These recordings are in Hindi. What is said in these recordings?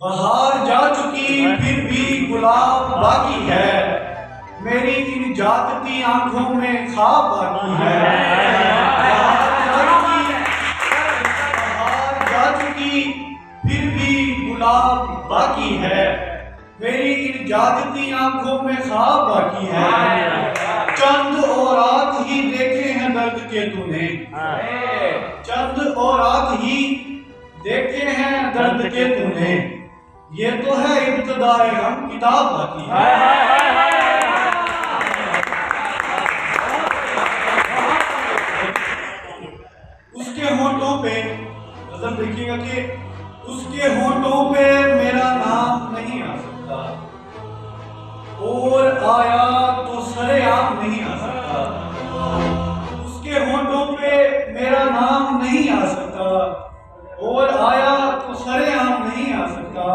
बहार जा चुकी फिर भी गुलाब बाकी है, मेरी इन जागती आंखों में ख्वाब बाकी है। बहार जा चुकी फिर भी गुलाब बाकी है, मेरी इन जागती आंखों में ख्वाब बाकी है। चंद और रात ही देखे हैं दर्द के तूने, चंद और रात ही देखे हैं दर्द के तूने, ये तो है इब्तिदाए हम किताब बाकी है। उसके होंठों पे गजल देखिएगा कि उसके होंठों पे मेरा नाम नहीं आ सकता, और आया तो सरेआम नहीं आ सकता। उसके होंठों पे मेरा नाम नहीं आ सकता, और आया तो सरेआम नहीं आ सकता।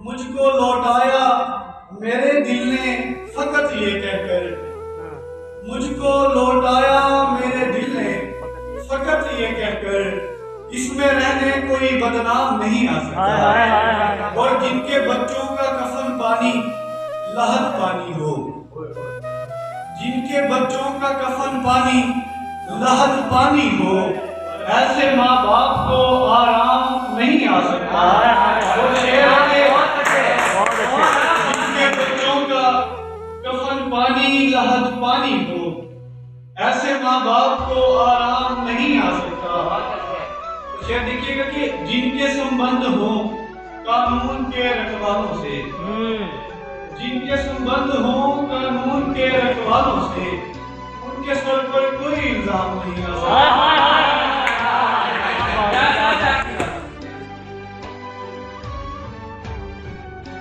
मुझको लौटाया मेरे दिल ने फकत ये कहकर, मुझको लौटाया मेरे दिल ने फकत ये कहकर, इसमें रहने कोई बदनाम नहीं आ सकता। और जिनके बच्चों का कफन पानी लहद पानी हो, जिनके बच्चों का कफन पानी लहद पानी हो, ऐसे माँ बाप को आराम नहीं आ सकता। और जिनके बच्चों का कफन पानी लहद पानी हो, ऐसे माँ बाप को आराम नहीं आ सकता। शेर देखिएगा कि जिनके संबंध हो कानून के रखवालों से, जिनके संबंध हो कानून के रखवालों से, उनके सर पर कोई इल्जाम नहीं आ सकता।